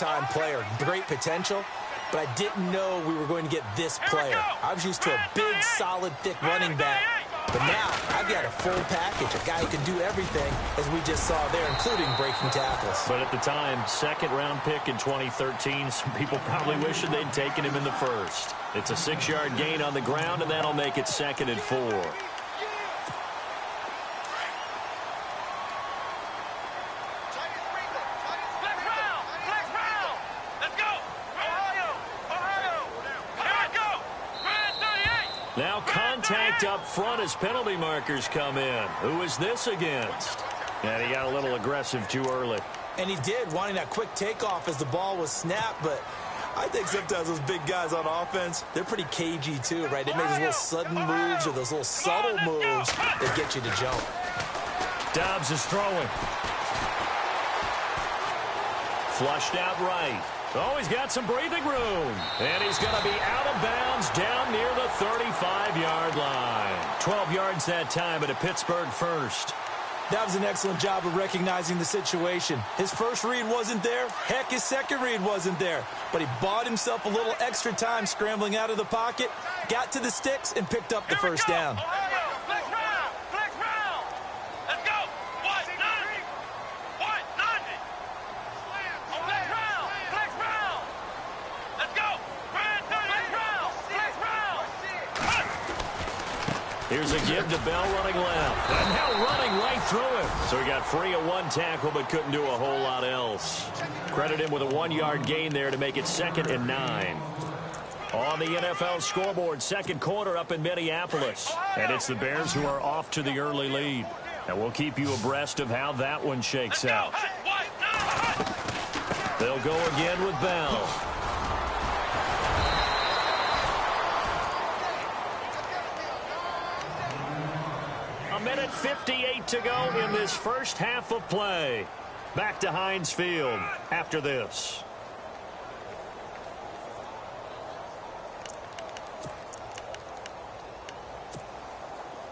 big-time player, great potential, but I didn't know we were going to get this player. I was used to a big, solid, thick running back, but now I've got a full package, a guy who can do everything, as we just saw there, including breaking tackles. But at the time, second-round pick in 2013, some people probably wishing they'd taken him in the first. It's a 6-yard gain on the ground, and that'll make it 2nd and 4. Now contact up front as penalty markers come in. Who is this against? And he got a little aggressive too early. And he did, wanting that quick takeoff as the ball was snapped, but I think sometimes those big guys on offense, they're pretty cagey too, right? They make those little sudden moves or those little subtle moves that get you to jump. Dobbs is throwing. Flushed out right. Oh, he's got some breathing room. And he's going to be out of bounds down near the 35-yard line. 12 yards that time, but a Pittsburgh first. That was an excellent job of recognizing the situation. His first read wasn't there. Heck, his second read wasn't there. But he bought himself a little extra time scrambling out of the pocket, got to the sticks, and picked up the first down. Here's a give to Bell running left. And now running right through him. So he got free of one tackle but couldn't do a whole lot else. Credit him with a 1-yard gain there to make it 2nd and 9. On the NFL scoreboard, second quarter up in Minneapolis. And it's the Bears who are off to the early lead. And we'll keep you abreast of how that one shakes out. They'll go again with Bell. Minute 58 to go in this first half of play. Back to Heinz Field after this.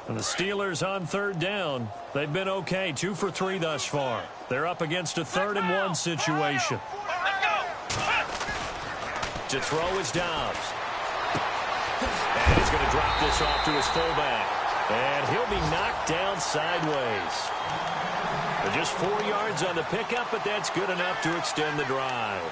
And the Steelers on third down. They've been okay, 2 for 3 thus far. They're up against a 3rd and 1 situation. To throw is Dobbs. And he's going to drop this off to his fullback. And he'll be knocked down sideways. But just 4 yards on the pickup, but that's good enough to extend the drive.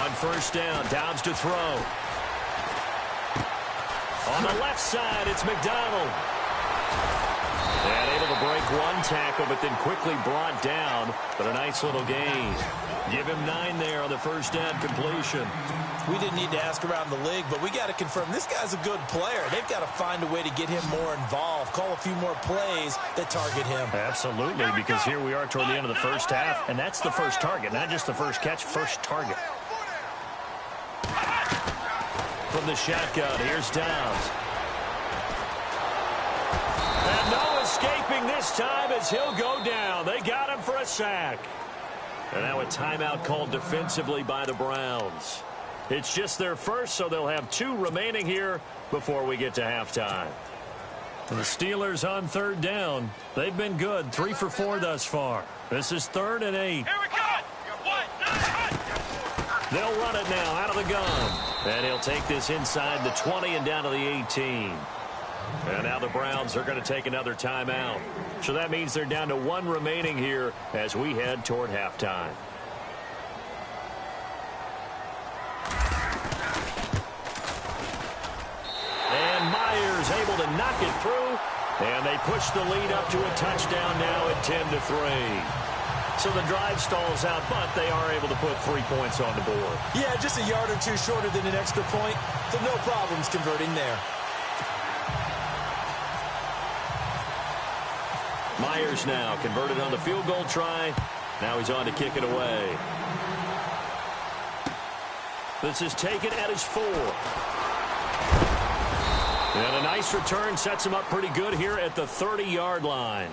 On first down, Dobbs to throw. On the left side, it's McDonald. And able to break one tackle, but then quickly brought down. But a nice little gain. Give him 9 there on the first down completion. We didn't need to ask around the league, but we got to confirm this guy's a good player. They've got to find a way to get him more involved, call a few more plays that target him. Absolutely, because here we are toward the end of the first half, and that's the first target, not just the first catch, first target. From the shotgun, here's Dobbs. And no escaping this time as he'll go down. They got him for a sack. And now a timeout called defensively by the Browns. It's just their first, so they'll have 2 remaining here before we get to halftime. And the Steelers on third down. They've been good, 3 for 4 thus far. This is 3rd and 8. Here we go. They'll run it now out of the gun. And he'll take this inside the 20 and down to the 18. And now the Browns are going to take another timeout. So that means they're down to 1 remaining here as we head toward halftime. And Myers able to knock it through. And they push the lead up to a touchdown now at 10-3. So the drive stalls out, but they are able to put 3 points on the board. Yeah, just a yard or 2 shorter than an extra point. So no problems converting there. Myers now converted on the field goal try. Now he's on to kick it away. This is taken at his 4. And a nice Nice return, sets him up pretty good here at the 30-yard line.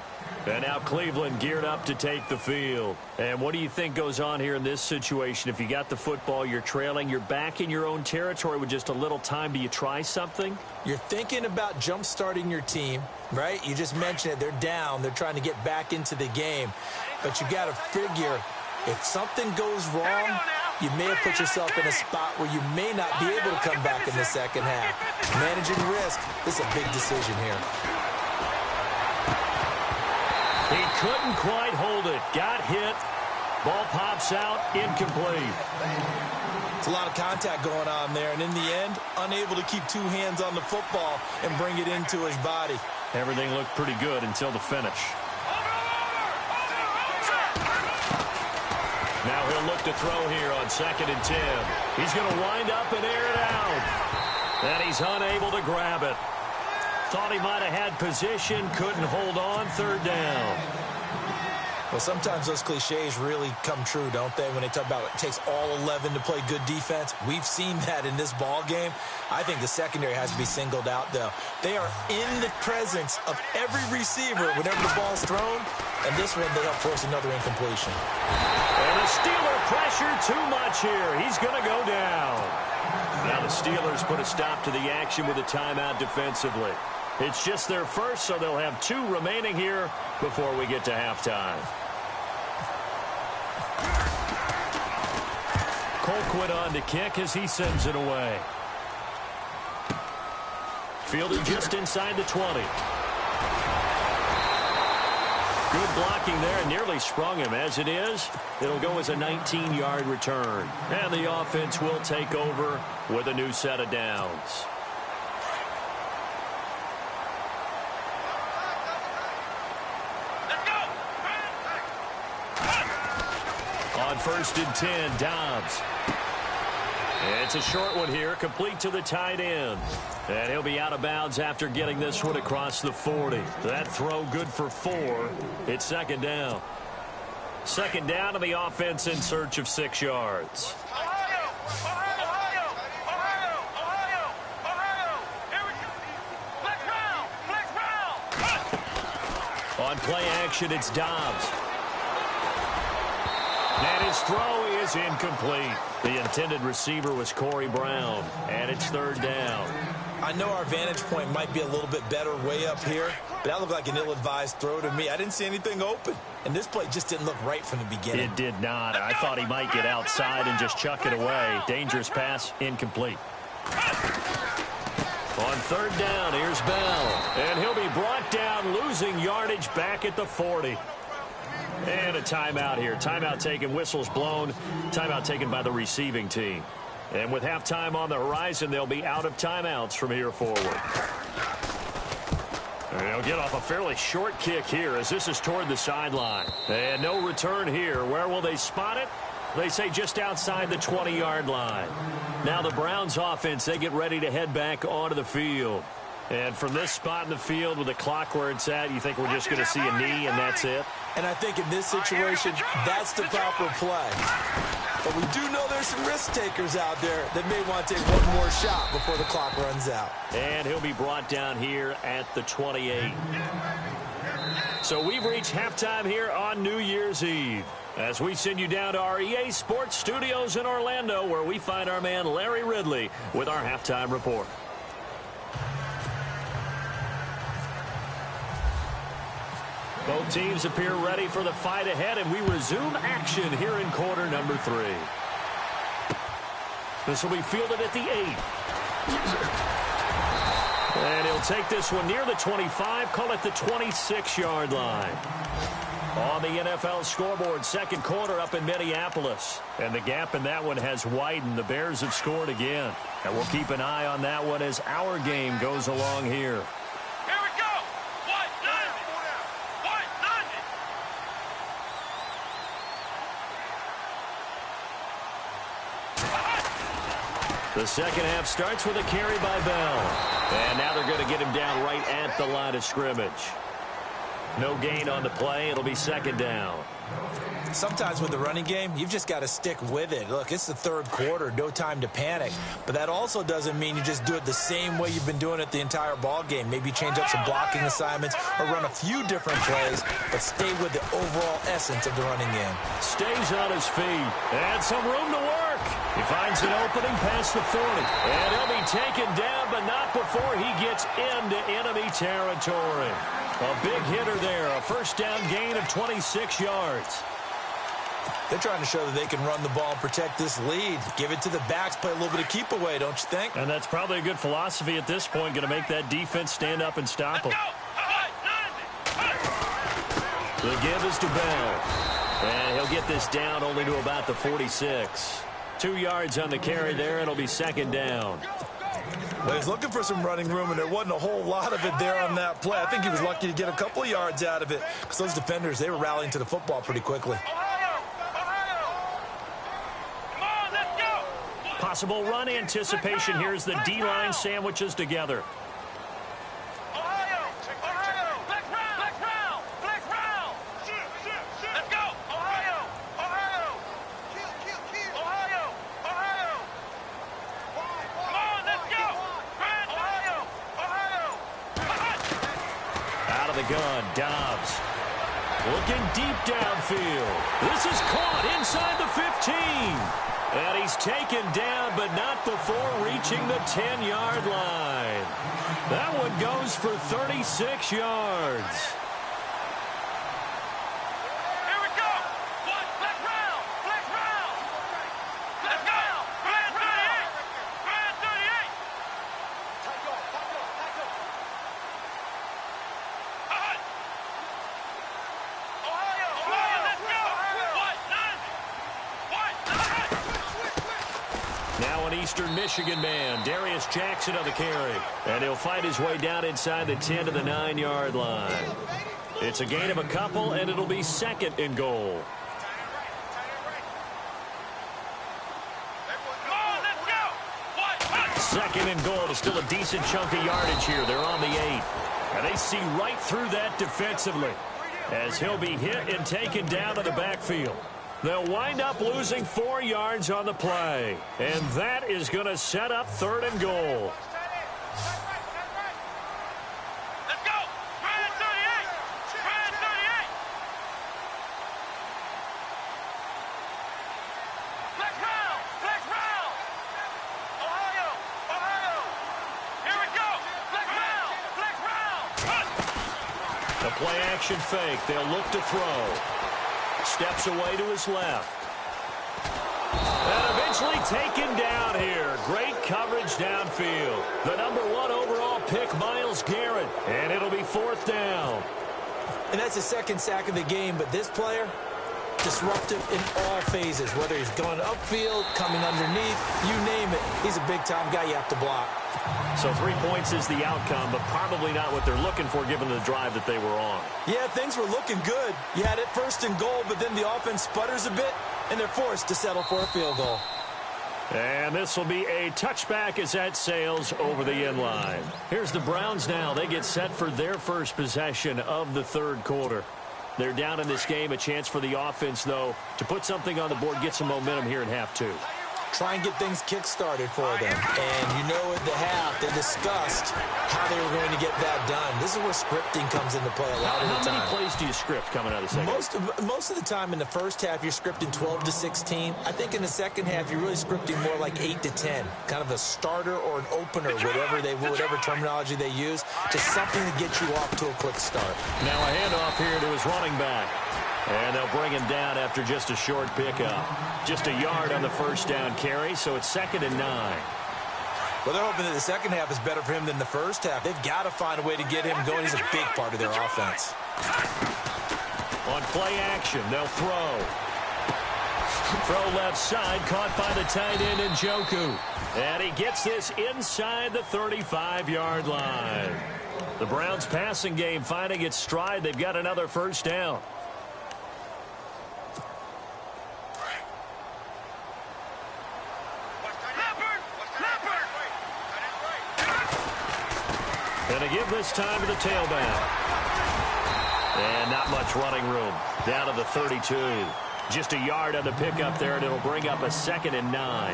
And now Cleveland geared up to take the field. And what do you think goes on here in this situation? If you got the football, you're trailing, you're back in your own territory with just a little time. Do you try something? You're thinking about jump-starting your team, right? You just mentioned it. They're down. They're trying to get back into the game. But you got to figure, if something goes wrong, you may have put yourself in a spot where you may not be able to come back in the second half. Managing risk, this is a big decision here. He couldn't quite hold it. Got hit. Ball pops out. Incomplete. It's a lot of contact going on there, and in the end, unable to keep two hands on the football and bring it into his body. Everything looked pretty good until the finish. Now he'll look to throw here on 2nd and 10. He's going to wind up and air it out. And he's unable to grab it. Thought he might have had position, couldn't hold on, 3rd down. Well, sometimes those cliches really come true, don't they? When they talk about it takes all 11 to play good defense. We've seen that in this ball game. I think the secondary has to be singled out, though. They are in the presence of every receiver whenever the ball's thrown. And this one, they help force another incompletion. And the Steeler pressure too much here. He's going to go down. Now the Steelers put a stop to the action with a timeout defensively. It's just their first, so they'll have 2 remaining here before we get to halftime. Colquitt on to kick as he sends it away. Fielded just inside the 20. Good blocking there, nearly sprung him. As it is, it'll go as a 19-yard return. And the offense will take over with a new set of downs. On 1st and 10, Dobbs. It's a short one here, complete to the tight end. And he'll be out of bounds after getting this one across the 40. That throw good for 4. It's 2nd down. 2nd down to the offense in search of 6 yards. On play action, it's Dobbs. And his throw is incomplete. The intended receiver was Corey Brown, and it's 3rd down. I know our vantage point might be a little bit better way up here, but that looked like an ill-advised throw to me. I didn't see anything open, and this play just didn't look right from the beginning. It did not. I thought he might get outside and just chuck it away. Dangerous pass, incomplete. On 3rd down, here's Bell, and he'll be brought down, losing yardage back at the 40. And a timeout here. Timeout taken, whistles blown. Timeout taken by the receiving team. And with halftime on the horizon, they'll be out of timeouts from here forward. And they'll get off a fairly short kick here as this is toward the sideline. And no return here. Where will they spot it? They say just outside the 20-yard line. Now the Browns offense, they get ready to head back onto the field. And from this spot in the field with the clock where it's at, you think we're just going to see a knee and that's it? And I think in this situation, that's the proper play. But we do know there's some risk takers out there that may want to take one more shot before the clock runs out. And he'll be brought down here at the 28. So we've reached halftime here on New Year's Eve, as we send you down to our EA Sports Studios in Orlando, where we find our man Larry Ridley with our halftime report. Both teams appear ready for the fight ahead, and we resume action here in quarter number 3. This will be fielded at the 8. And he'll take this one near the 25, call it the 26-yard line. On the NFL scoreboard, 2nd quarter up in Minneapolis. And the gap in that one has widened. The Bears have scored again. And we'll keep an eye on that one as our game goes along here. The second half starts with a carry by Bell. And now they're going to get him down right at the line of scrimmage. No gain on the play. It'll be 2nd down. Sometimes with the running game, you've just got to stick with it. Look, it's the third quarter, no time to panic. But that also doesn't mean you just do it the same way you've been doing it the entire ball game. Maybe change up some blocking assignments or run a few different plays, but stay with the overall essence of the running game. Stays on his feet and some room to work. He finds an opening past the 40. And he'll be taken down, but not before he gets into enemy territory. A big hitter there, a first down gain of 26 yards. They're trying to show that they can run the ball and protect this lead. Give it to the backs, play a little bit of keep away, don't you think? And that's probably a good philosophy at this point, going to make that defense stand up and stop them. The give is to Bell. And he'll get this down only to about the 46. 2 yards on the carry there, it'll be second down. Well, he's looking for some running room, and there wasn't a whole lot of it there on that play. I think he was lucky to get a couple of yards out of it because those defenders, they were rallying to the football pretty quickly. Possible run anticipation here as the D-line sandwiches together. Out of the gun, Dobbs. Looking deep downfield. This is caught inside the 15. And he's taken down, but not before reaching the 10-yard line. That one goes for 36 yards. Here we go. Flex round. Flex round. Let's go. Grand 38. Grand 38. Ohio, let's go. Now an Eastern Michigan man, Darius Jackson on the carry. And he'll fight his way down inside the 10 to the 9-yard line. It's a gain of a couple, and it'll be second and goal. Second and goal is still a decent chunk of yardage here. They're on the 8. And they see right through that defensively as he'll be hit and taken down to the backfield. They'll wind up losing 4 yards on the play. And that is going to set up third and goal. Let's go. Grand 38. Grand 38. Flex round. Flex round. Ohio. Here we go. Flex round. Flex round. The play action fake. They'll look to throw. Steps away to his left. And eventually taken down here. Great coverage downfield. The #1 overall pick, Myles Garrett. And it'll be fourth down. And that's the second sack of the game, but this player, disruptive in all phases, whether he's going upfield, coming underneath, you name it. He's a big-time guy you have to block. So 3 points is the outcome, but probably not what they're looking for given the drive that they were on. Yeah, things were looking good. You had it first and goal, but then the offense sputters a bit, and they're forced to settle for a field goal. And this will be a touchback as that sails over the end line. Here's the Browns now. They get set for their first possession of the third quarter. They're down in this game. A chance for the offense, though, to put something on the board, get some momentum here in half two. Try and get things kick-started for them. And you know at the half, they discussed how they were going to get that done. This is where scripting comes into play a lot of the time. How many plays do you script coming out of the second? Most of the time in the first half, you're scripting 12 to 16. I think in the second half, you're really scripting more like 8 to 10. Kind of a starter or an opener, whatever terminology they use. Just something to get you off to a quick start. Now a handoff here to his running back. And they'll bring him down after just a short pickup. Just a yard on the first down carry, so it's 2nd and 9. Well, they're hoping that the second half is better for him than the first half. They've got to find a way to get him going. He's a big part of their offense. On play action, they'll throw. Throw left side, caught by the tight end Njoku. And he gets this inside the 35-yard line. The Browns passing game finding its stride. They've got another first down. And to give this time to the tailback. And not much running room. Down to the 32. Just a yard on the pickup there, and it'll bring up a 2nd and 9.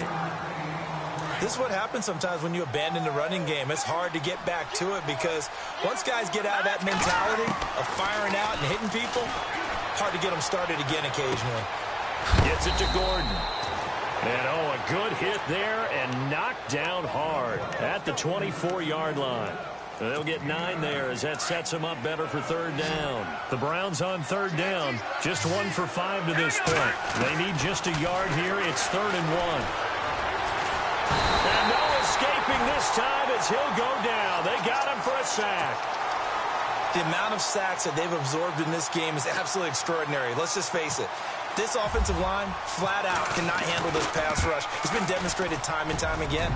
This is what happens sometimes when you abandon the running game. It's hard to get back to it because once guys get out of that mentality of firing out and hitting people, hard to get them started again occasionally. Gets it to Gordon. And, a good hit there and knocked down hard at the 24-yard line. They'll get 9 there as that sets them up better for 3rd down. The Browns on 3rd down, just 1 for 5 to this point. They need just a yard here. It's 3rd and 1. And no escaping this time as he'll go down. They got him for a sack. The amount of sacks that they've absorbed in this game is absolutely extraordinary. Let's just face it. This offensive line, flat out, cannot handle this pass rush. It's been demonstrated time and time again.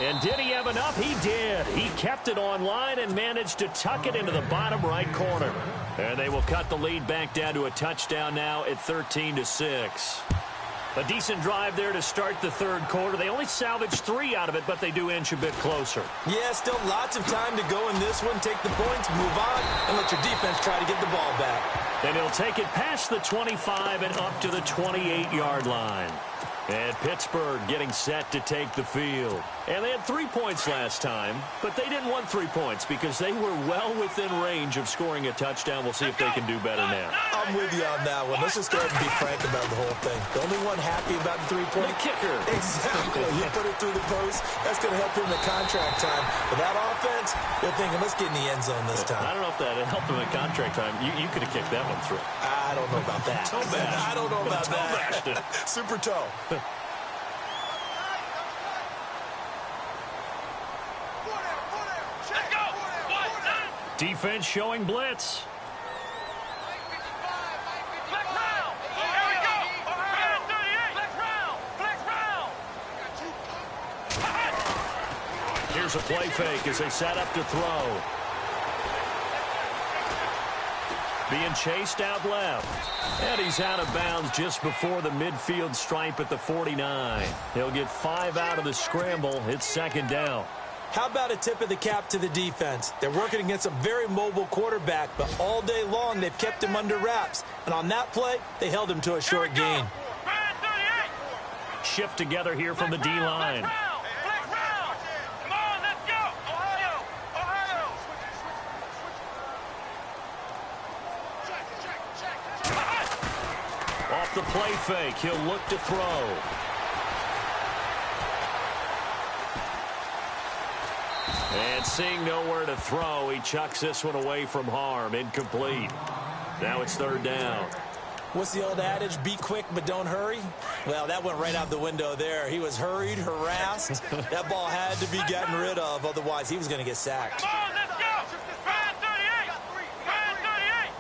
And did he have enough? He did. He kept it on line and managed to tuck it into the bottom right corner. And they will cut the lead back down to a touchdown now at 13-6. A decent drive there to start the 3rd quarter. They only salvaged 3 out of it, but they do inch a bit closer. Yeah, still lots of time to go in this one. Take the points, move on, and let your defense try to get the ball back. And he'll take it past the 25 and up to the 28-yard line. And Pittsburgh getting set to take the field. And they had 3 points last time, but they didn't want 3 points because they were well within range of scoring a touchdown. We'll see if they can do better now. I'm with you on that one. Let's just go ahead and be frank about the whole thing. The only one happy about the 3-point kicker. Exactly. You put it through the post. That's going to help him in contract time. But that offense, they're thinking, let's get in the end zone this time. I don't know if that helped him in contract time. You could have kicked that one through. I don't know about that. I don't know about that. Super toe. Defense showing blitz. Flex round. Here we go. Round 38. Flex round. Flex round. Here's a play fake as they set up to throw. Being chased out left. And he's out of bounds just before the midfield stripe at the 49. He'll get 5 out of the scramble. It's 2nd down. How about a tip of the cap to the defense? They're working against a very mobile quarterback, but all day long they've kept him under wraps. And on that play, they held him to a short gain. Shift together here from the D-line. Come on, let's go. Ohio. Off the play fake, he'll look to throw. And seeing nowhere to throw, he chucks this one away from harm. Incomplete. Now it's 3rd down. What's the old adage? Be quick, but don't hurry? Well, that went right out the window there. He was hurried, harassed. That ball had to be gotten rid of. Otherwise, he was going to get sacked. Come on, let's go. Round 38. Round 38.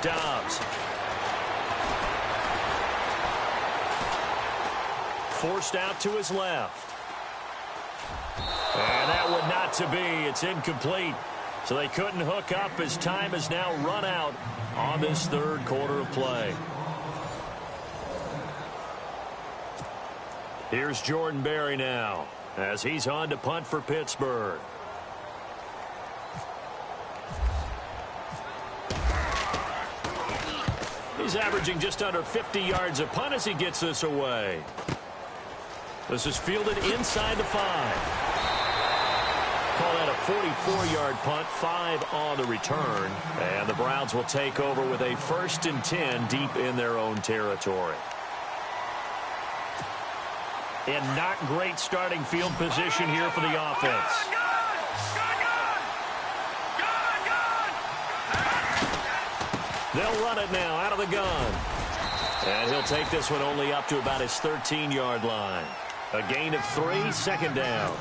Dobbs. Forced out to his left. And that would not to be. It's incomplete. So they couldn't hook up as time has now run out on this 3rd quarter of play. Here's Jordan Berry now as he's on to punt for Pittsburgh. He's averaging just under 50 yards a punt as he gets this away. This is fielded inside the 5. Call that a 44-yard punt, 5 on the return. And the Browns will take over with a 1st and 10 deep in their own territory. And not great starting field position here for the offense. They'll run it now out of the gun. And he'll take this one only up to about his 13-yard line. A gain of 3, 2nd down.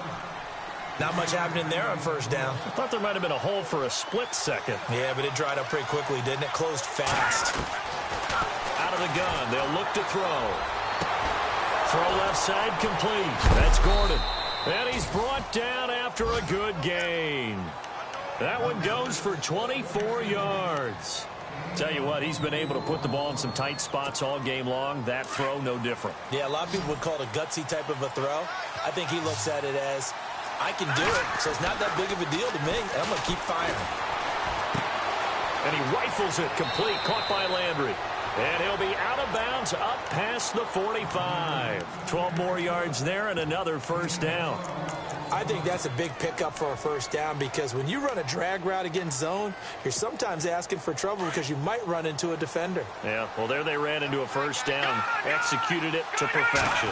Not much happening there on 1st down. I thought there might have been a hole for a split second. Yeah, but it dried up pretty quickly, didn't it? Closed fast. Out of the gun. They'll look to throw. Throw left side complete. That's Gordon. And he's brought down after a good gain. That one goes for 24 yards. Tell you what, he's been able to put the ball in some tight spots all game long. That throw, no different. Yeah, a lot of people would call it a gutsy type of a throw. I think he looks at it as, I can do it, so it's not that big of a deal to me, and I'm going to keep firing. And he rifles it complete, caught by Landry. And he'll be out of bounds up past the 45. 12 more yards there and another first down. I think that's a big pickup for a first down because when you run a drag route against zone, you're sometimes asking for trouble because you might run into a defender. Yeah, well, there they ran into a first down, executed it to perfection.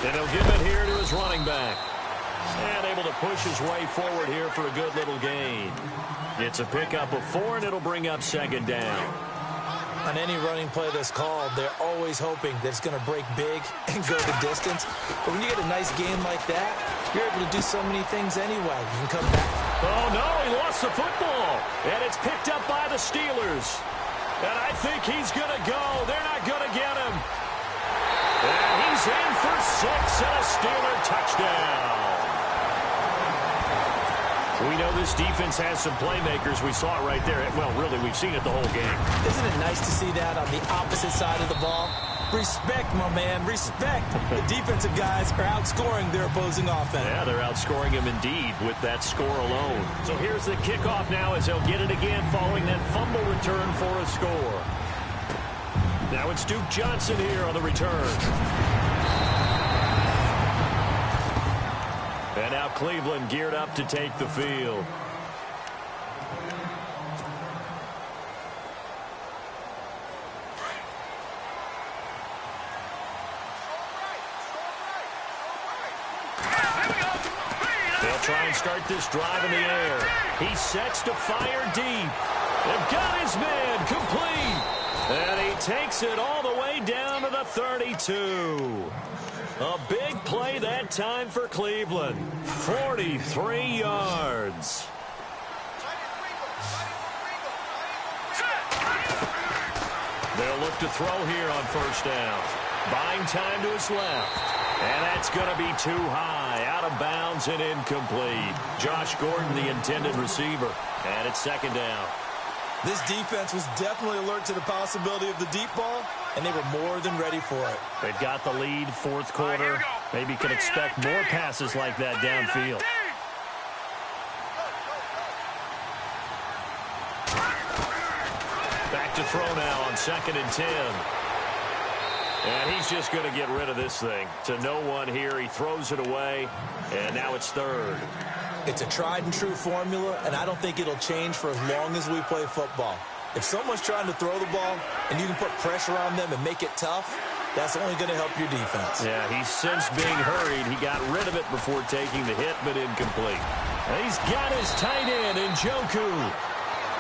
And he'll give it here to his running back. And able to push his way forward here for a good little gain. It's a pickup of 4, and it'll bring up second down. On any running play that's called, they're always hoping that it's going to break big and go the distance. But when you get a nice game like that, you're able to do so many things anyway. You can come back. Oh, no, he lost the football. And it's picked up by the Steelers. And I think he's going to go. They're not going to get him. And he's in for 6 and a Steeler touchdown. We know this defense has some playmakers. We saw it right there. Well, really, we've seen it the whole game. Isn't it nice to see that on the opposite side of the ball? Respect, my man, respect. The defensive guys are outscoring their opposing offense. Yeah, they're outscoring him indeed with that score alone. So here's the kickoff now as they'll get it again following that fumble return for a score. Now it's Duke Johnson here on the return. And now Cleveland geared up to take the field. They'll try and start this drive in the air. He sets to fire deep. They've got his man complete. And he takes it all the way down to the 32. A big play that time for Cleveland. 43 yards. They'll look to throw here on first down. Buying time to his left. And that's going to be too high. Out of bounds and incomplete. Josh Gordon, the intended receiver. And it's second down. This defense was definitely alert to the possibility of the deep ball, and they were more than ready for it. They've got the lead, fourth quarter. Maybe can expect more passes like that downfield. Back to throw now on 2nd and 10. And he's just going to get rid of this thing. To no one here. He throws it away, and now it's third. It's a tried-and-true formula, and I don't think it'll change for as long as we play football. If someone's trying to throw the ball and you can put pressure on them and make it tough, that's only going to help your defense. Yeah, he's since being hurried. He got rid of it before taking the hit, but incomplete. He's got his tight end in Njoku.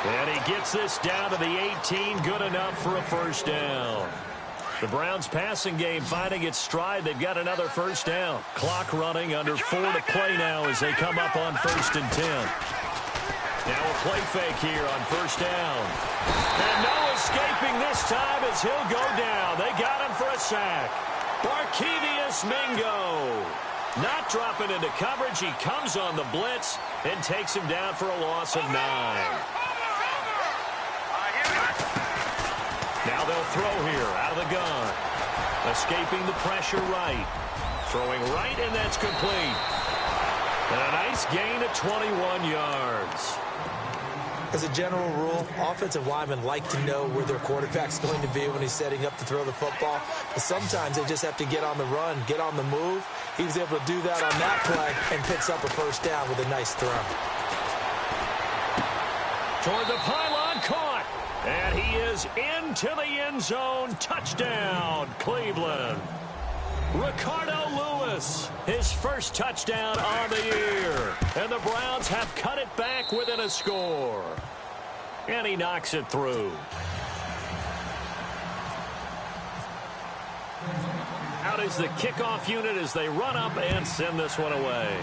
And he gets this down to the 18, good enough for a first down. The Browns passing game finding its stride. They've got another first down. Clock running, under 4 to play now as they come up on 1st and 10. Now a play fake here on first down. And no escaping this time as he'll go down. They got him for a sack. Barkevious Mingo. Not dropping into coverage. He comes on the blitz and takes him down for a loss of 9. Now they'll throw here out of the gun. Escaping the pressure right. Throwing right, and that's complete. And a nice gain of 21 yards. As a general rule, offensive linemen like to know where their quarterback's going to be when he's setting up to throw the football. But sometimes they just have to get on the run, get on the move. He was able to do that on that play and picks up a first down with a nice throw. Toward the pylon, caught. And he is into the end zone. Touchdown, Cleveland. Ricardo Lewis, his first touchdown on the year. And the Browns have cut it back within a score. And he knocks it through. Out is the kickoff unit as they run up and send this one away.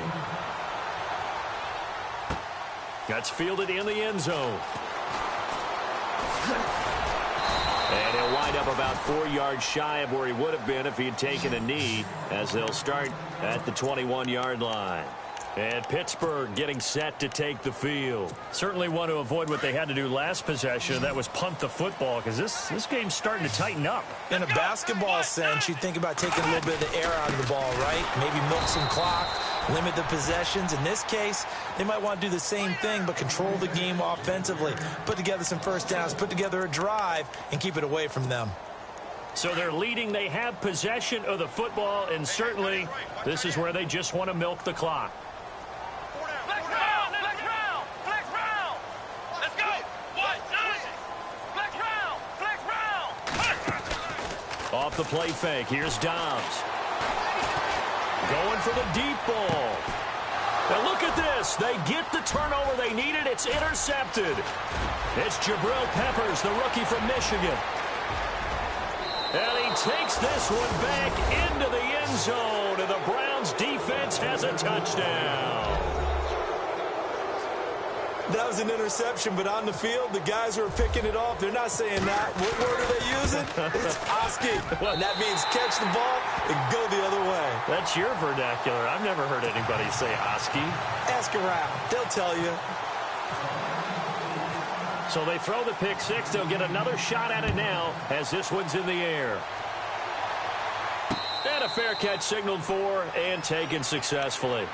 That's fielded in the end zone. And he'll wind up about 4 yards shy of where he would have been if he had taken a knee, as they'll start at the 21-yard line. And Pittsburgh getting set to take the field. Certainly want to avoid what they had to do last possession. That was punt the football, because this game's starting to tighten up. In a basketball sense, you think about taking a little bit of the air out of the ball, right? Maybe milk some clock, limit the possessions. In this case, they might want to do the same thing, but control the game offensively. Put together some first downs, put together a drive, and keep it away from them. So they're leading. They have possession of the football, and certainly this is where they just want to milk the clock. Off the play fake, here's Dobbs. Going for the deep ball. Now look at this. They get the turnover they needed. It's intercepted. It's Jabril Peppers, the rookie from Michigan. And he takes this one back into the end zone, and the Browns defense has a touchdown. That was an interception, but on the field, the guys who are picking it off, they're not saying that. What word are they using? It's Oski. And that means catch the ball and go the other way. That's your vernacular. I've never heard anybody say Oski. Ask around. They'll tell you. So they throw the pick six. They'll get another shot at it now as this one's in the air. And a fair catch signaled for and taken successfully.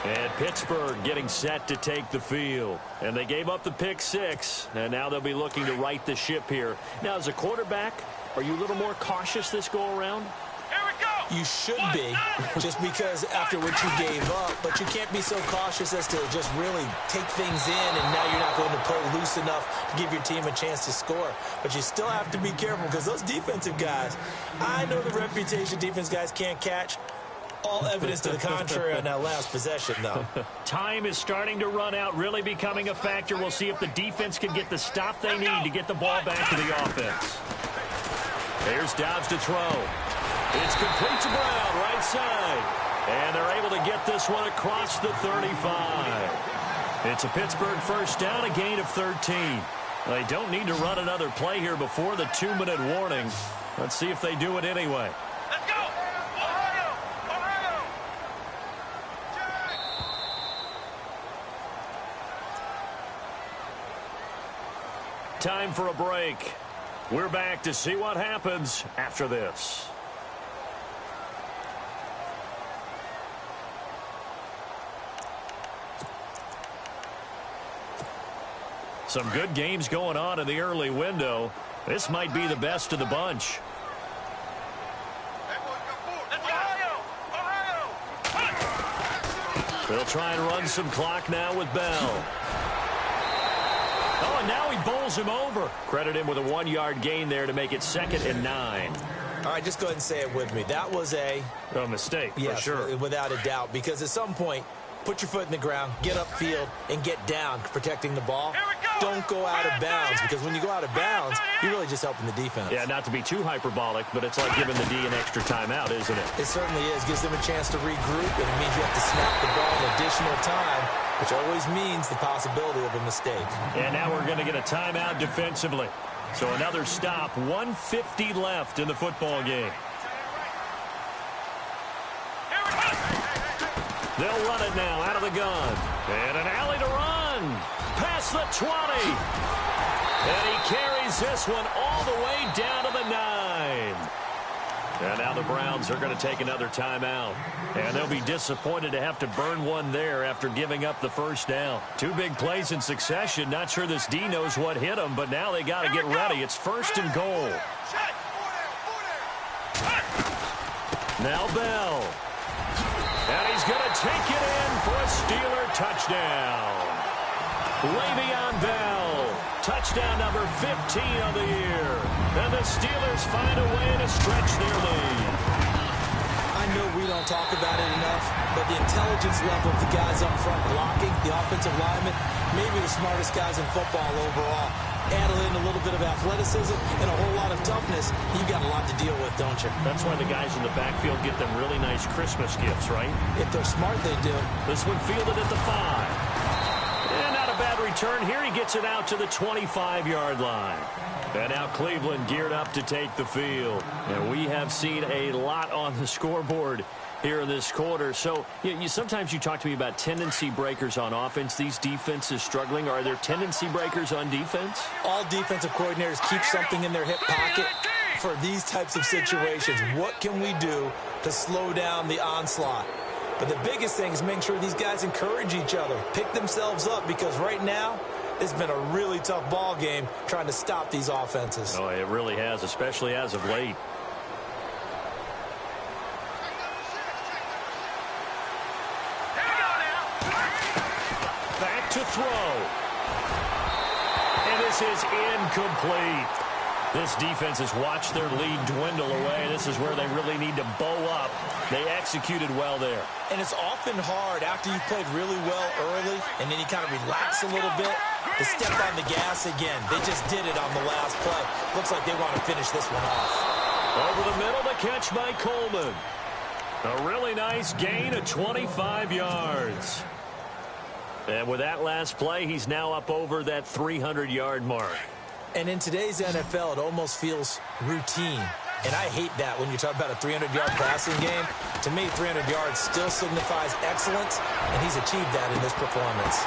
And Pittsburgh getting set to take the field. And they gave up the pick six, and now they'll be looking to right the ship here. Now, as a quarterback, are you a little more cautious this go-around? Here we go. You should be, just because after what you gave up, but you can't be so cautious as to just really take things in, and now you're not going to play loose enough to give your team a chance to score. But you still have to be careful, because those defensive guys, I know the reputation defense guys can't catch. All evidence to the contrary on that last possession, though. Time is starting to run out, really becoming a factor. We'll see if the defense can get the stop they need to get the ball back to the offense. Here's Dobbs to throw. It's complete to Brown, right side. And they're able to get this one across the 35. It's a Pittsburgh first down, a gain of 13. They don't need to run another play here before the 2-minute warning. Let's see if they do it anyway. Let's go. Time for a break. We're back to see what happens after this. Some good games going on in the early window. This might be the best of the bunch. They'll try and run some clock now with Bell. Oh, and now he bowls him over. Credit him with a 1-yard gain there to make it 2nd and 9. All right, just go ahead and say it with me. That was a mistake, for sure. Without a doubt, because at some point, put your foot in the ground, get upfield, and get down protecting the ball. Don't go out of bounds, because when you go out of bounds, you're really just helping the defense. Yeah, not to be too hyperbolic, but it's like giving the D an extra timeout, isn't it? It certainly is. Gives them a chance to regroup, and it means you have to snap the ball an additional time, which always means the possibility of a mistake. And now we're going to get a timeout defensively. So another stop, 1:50 left in the football game. They'll run it now out of the gun. And an alley to run. Past the 20. And he carries this one all the way down to the 9. And now the Browns are going to take another timeout. And they'll be disappointed to have to burn one there after giving up the first down. 2 big plays in succession. Not sure this D knows what hit him, but now they got to get ready. It's 1st and goal. Now Bell. And he's going to take it in for a Steeler touchdown. Le'Veon Bell. Touchdown number 15 of the year. And the Steelers find a way to stretch their lead. I know we don't talk about it enough, but the intelligence level of the guys up front blocking, the offensive linemen, maybe the smartest guys in football overall. Add in a little bit of athleticism and a whole lot of toughness, you've got a lot to deal with, don't you? That's why the guys in the backfield get them really nice Christmas gifts, right? If they're smart, they do. This one fielded at the 5. And out of bad return here. He gets it out to the 25-yard line. And now Cleveland geared up to take the field. And we have seen a lot on the scoreboard here in this quarter. So sometimes you talk to me about tendency breakers on offense. These defenses struggling. Are there tendency breakers on defense? All defensive coordinators keep something in their hip pocket for these types of situations. What can we do to slow down the onslaught? But the biggest thing is making sure these guys encourage each other, pick themselves up, because right now it's been a really tough ball game trying to stop these offenses. Oh, it really has, especially as of late. Back to throw. And this is incomplete. This defense has watched their lead dwindle away. This is where they really need to bow up. They executed well there. And it's often hard after you've played really well early and then you kind of relax a little bit to step on the gas again. They just did it on the last play. Looks like they want to finish this one off. Over the middle, the catch by Coleman. A really nice gain of 25 yards. And with that last play, he's now up over that 300-yard mark. And in today's NFL, it almost feels routine. And I hate that when you talk about a 300-yard passing game. To me, 300 yards still signifies excellence, and he's achieved that in this performance.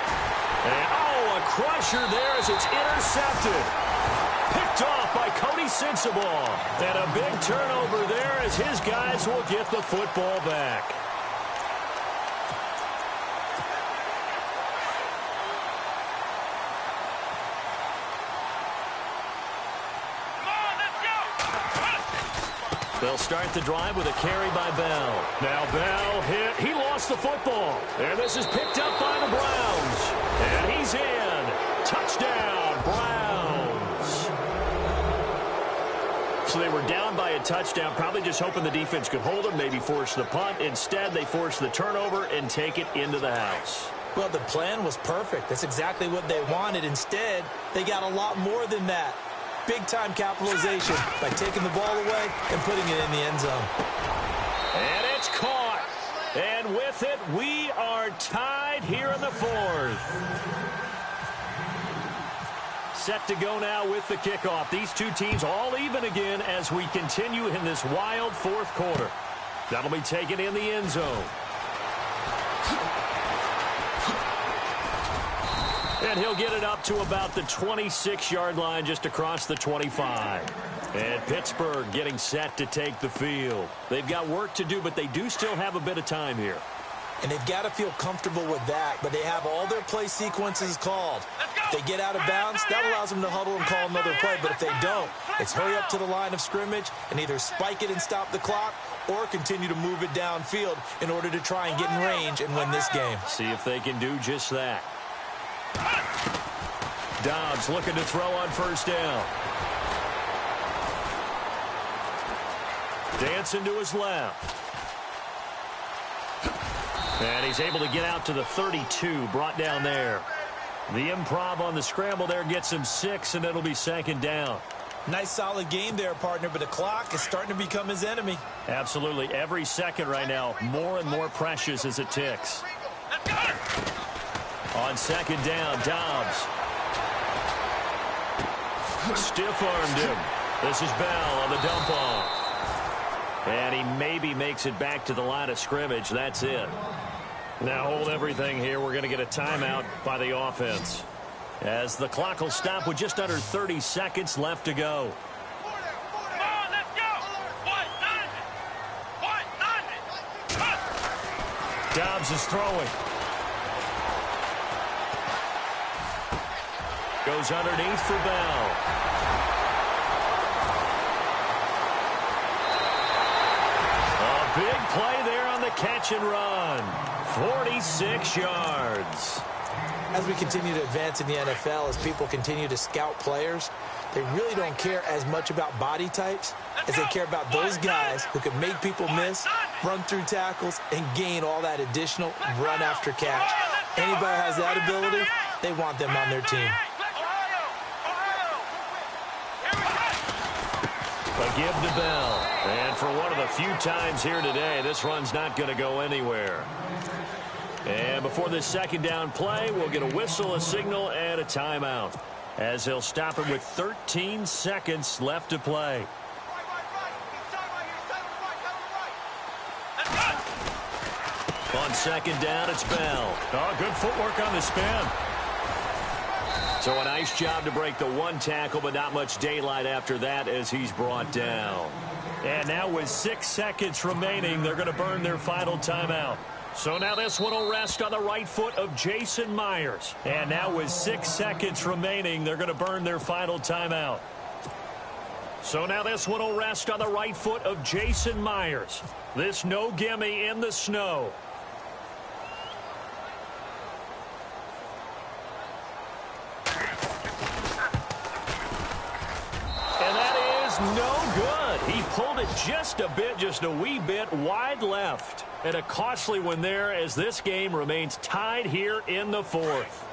And, a crusher there as it's intercepted. Picked off by Cody Sensabaugh. And a big turnover there as his guys will get the football back. They'll start the drive with a carry by Bell. Now Bell hit. He lost the football. And this is picked up by the Browns. And he's in. Touchdown, Browns. So they were down by a touchdown, probably just hoping the defense could hold them, maybe force the punt. Instead, they forced the turnover and take it into the house. Well, the plan was perfect. That's exactly what they wanted. Instead, they got a lot more than that. Big-time capitalization by taking the ball away and putting it in the end zone. And it's caught. And with it, we are tied here in the fourth. Set to go now with the kickoff. These two teams all even again as we continue in this wild fourth quarter. That'll be taken in the end zone. And he'll get it up to about the 26-yard line just across the 25. And Pittsburgh getting set to take the field. They've got work to do, but they do still have a bit of time here. And they've got to feel comfortable with that, but they have all their play sequences called. If they get out of bounds, that allows them to huddle and call another play. But if they don't, it's hurry up to the line of scrimmage and either spike it and stop the clock or continue to move it downfield in order to try and get in range and win this game. See if they can do just that. Dobbs looking to throw on first down. Dancing to his left. And he's able to get out to the 32, brought down there. The improv on the scramble there gets him 6, and it'll be second down. Nice solid game there, partner, but the clock is starting to become his enemy. Absolutely. Every second right now, more and more precious as it ticks. On second down, Dobbs. Stiff-armed him. This is Bell on the dump-off. And he maybe makes it back to the line of scrimmage. That's it. Now hold everything here. We're going to get a timeout by the offense, as the clock will stop with just under 30 seconds left to go. Come on, let's go. Dobbs is throwing. Goes underneath for Bell. A big play there on the catch and run. 46 yards. As we continue to advance in the NFL, as people continue to scout players, they really don't care as much about body types as they care about those guys who can make people miss, run through tackles, and gain all that additional run after catch. Anybody has that ability, they want them on their team. A give to Bell. And for one of the few times here today, this run's not going to go anywhere. And before this second down play, we'll get a whistle, a signal, and a timeout, as they'll stop him with 13 seconds left to play. On second down, it's Bell. Oh, good footwork on the spin. So a nice job to break the one tackle, but not much daylight after that as he's brought down. And now with 6 seconds remaining, they're going to burn their final timeout. So now this one will rest on the right foot of Jason Myers. And now with 6 seconds remaining, they're going to burn their final timeout. So now this one will rest on the right foot of Jason Myers. This no gimme in the snow. And that is no good. He pulled it just a wee bit wide left. And a costly one there as this game remains tied here in the fourth.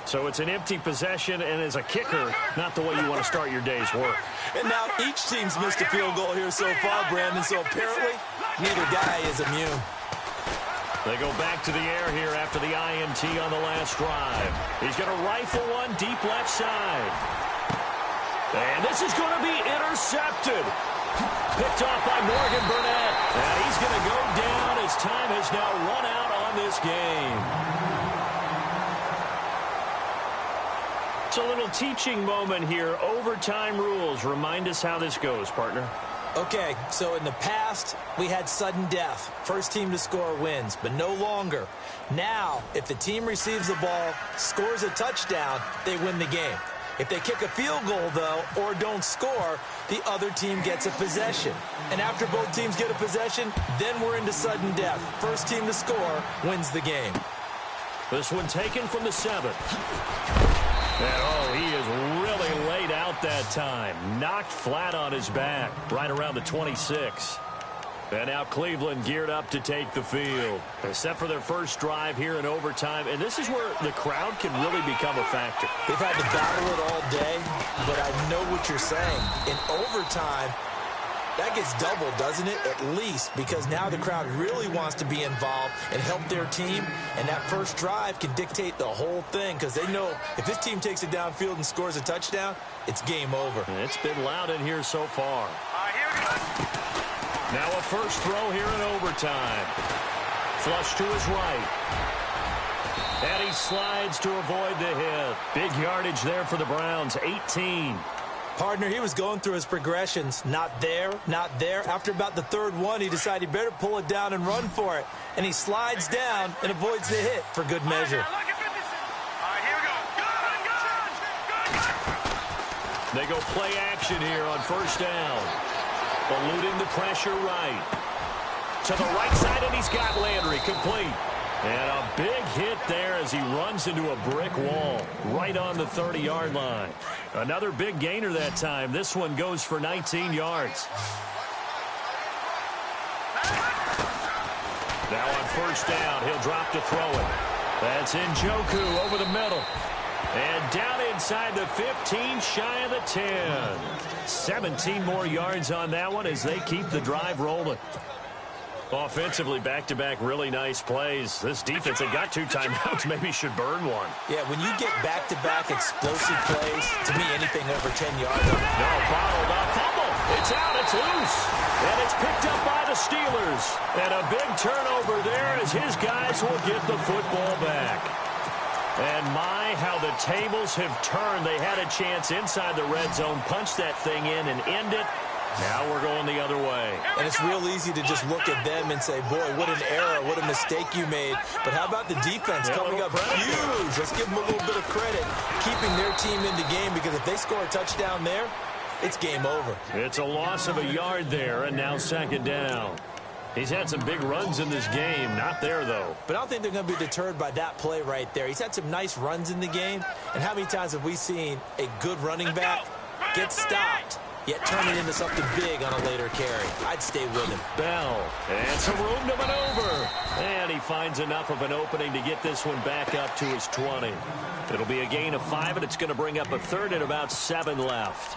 So it's an empty possession, and as a kicker, not the way you want to start your day's work. And now each team's missed a field goal here so far, Brandon, so apparently neither guy is immune. They go back to the air here after the INT on the last drive. He's going to rifle one deep left side. And this is going to be intercepted. Picked off by Morgan Burnett. And he's going to go down as time has now run out on this game. It's a little teaching moment here. Overtime rules. Remind us how this goes, partner. Okay, so in the past, we had sudden death. First team to score wins, but no longer. Now, if the team receives the ball, scores a touchdown, they win the game. If they kick a field goal, though, or don't score, the other team gets a possession. And after both teams get a possession, then we're into sudden death. First team to score wins the game. This one taken from the 7. And, oh, he is really laid out that time. Knocked flat on his back, right around the 26. And now Cleveland geared up to take the field. They're set for their first drive here in overtime. And this is where the crowd can really become a factor. They've had to battle it all day, but I know what you're saying. In overtime, that gets doubled, doesn't it? At least, because now the crowd really wants to be involved and help their team, and that first drive can dictate the whole thing because they know if this team takes it downfield and scores a touchdown, it's game over. And it's been loud in here so far. Now a first throw here in overtime. Flush to his right. And he slides to avoid the hit. Big yardage there for the Browns, 18. Partner, he was going through his progressions. Not there, not there. After about the third one, he decided he better pull it down and run for it. And he slides down and avoids the hit for good measure. They go play action here on first down. Eluding the pressure right. To the right side, and he's got Landry complete. And a big hit there as he runs into a brick wall right on the 30-yard line. Another big gainer that time. This one goes for 19 yards. Now on first down, he'll drop to throw it. That's Njoku over the middle. And down inside the 15, shy of the 10. 17 more yards on that one as they keep the drive rolling. Offensively, back-to-back really nice plays. This defense had got 2 timeouts, maybe should burn one. Yeah, when you get back-to-back explosive plays, to me, anything over 10 yards. No, bottled up, fumble. It's out, it's loose. And it's picked up by the Steelers. And a big turnover there as his guys will get the football back. And my, how the tables have turned. They had a chance inside the red zone, punch that thing in and end it. Now we're going the other way. And it's real easy to just look at them and say, boy, what an error, what a mistake you made. But how about the defense coming up huge? Let's give them a little bit of credit, keeping their team in the game, because if they score a touchdown there, it's game over. It's a loss of a yard there, and now second down. He's had some big runs in this game. Not there, though. But I don't think they're going to be deterred by that play right there. He's had some nice runs in the game. And how many times have we seen a good running back get stopped, yet turn it into something big on a later carry? I'd stay with him. Bell, and some room to maneuver. And he finds enough of an opening to get this one back up to his 20. It'll be a gain of 5, and it's going to bring up a third and about 7 left.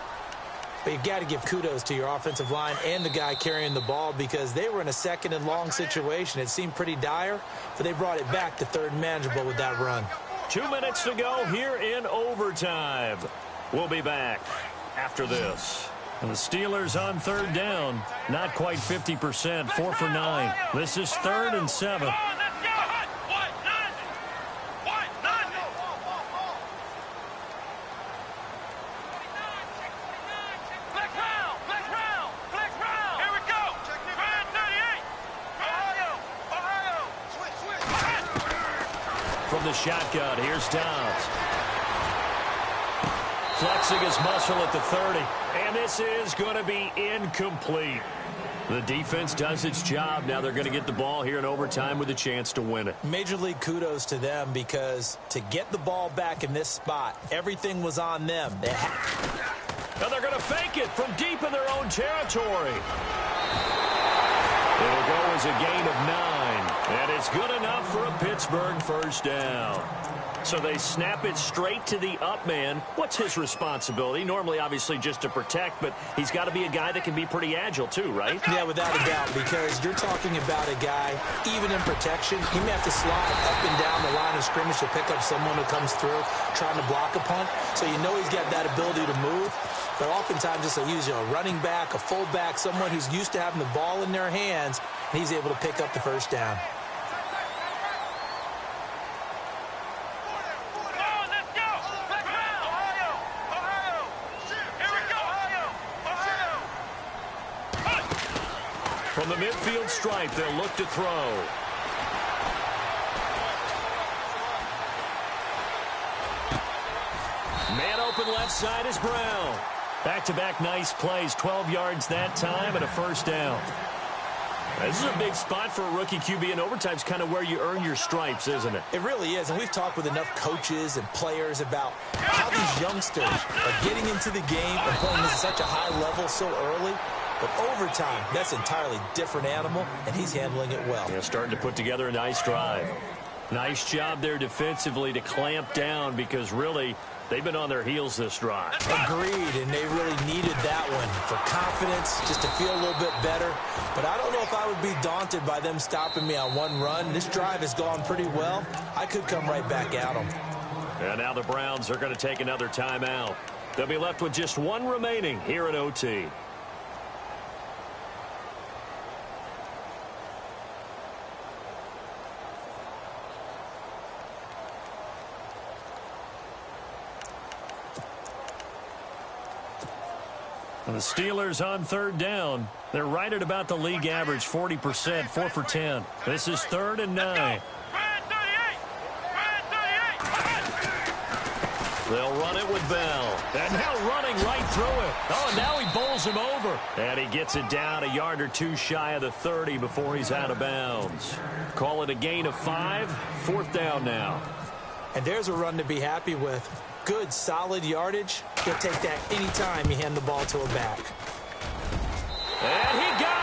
But you got to give kudos to your offensive line and the guy carrying the ball because they were in a second and long situation. It seemed pretty dire, but they brought it back to third and manageable with that run. 2 minutes to go here in overtime. We'll be back after this. And the Steelers on third down, not quite 50%, 4 for 9. This is 3rd and 7. From the shotgun, here's Dobbs. Flexing his muscle at the 30. And this is going to be incomplete. The defense does its job. Now they're going to get the ball here in overtime with a chance to win it. Major league kudos to them because to get the ball back in this spot, everything was on them. Now they're going to fake it from deep in their own territory. It'll go as a gain of 9. And it's good enough for a Pittsburgh first down. So they snap it straight to the up man. What's his responsibility? Normally, obviously, just to protect, but he's got to be a guy that can be pretty agile, too, right? Yeah, without a doubt, because you're talking about a guy, even in protection, he may have to slide up and down the line of scrimmage to pick up someone who comes through trying to block a punt. So you know he's got that ability to move. But oftentimes, just use a running back, a fullback, someone who's used to having the ball in their hands, and he's able to pick up the first down. From the midfield stripe, they'll look to throw. Man open left side is Brown. Back-to-back nice plays, 12 yards that time and a first down. This is a big spot for a rookie QB, and overtime's kind of where you earn your stripes, isn't it? It really is, and we've talked with enough coaches and players about how these youngsters are getting into the game and playing at such a high level so early. But overtime, that's an entirely different animal, and he's handling it well. Yeah, starting to put together a nice drive. Nice job there defensively to clamp down because really they've been on their heels this drive. Agreed, and they really needed that one for confidence, just to feel a little bit better. But I don't know if I would be daunted by them stopping me on one run. This drive has gone pretty well. I could come right back at them. And now the Browns are going to take another timeout. They'll be left with just one remaining here at OT. And the Steelers on third down. They're right at about the league average, 40%, 4 for 10. This is 3rd and 9. They'll run it with Bell. And now running right through it. Oh, and now he bowls him over. And he gets it down a yard or two shy of the 30 before he's out of bounds. Call it a gain of 5. 4th down now. And there's a run to be happy with. Good, solid yardage. He'll take that anytime you hand the ball to a back. And he got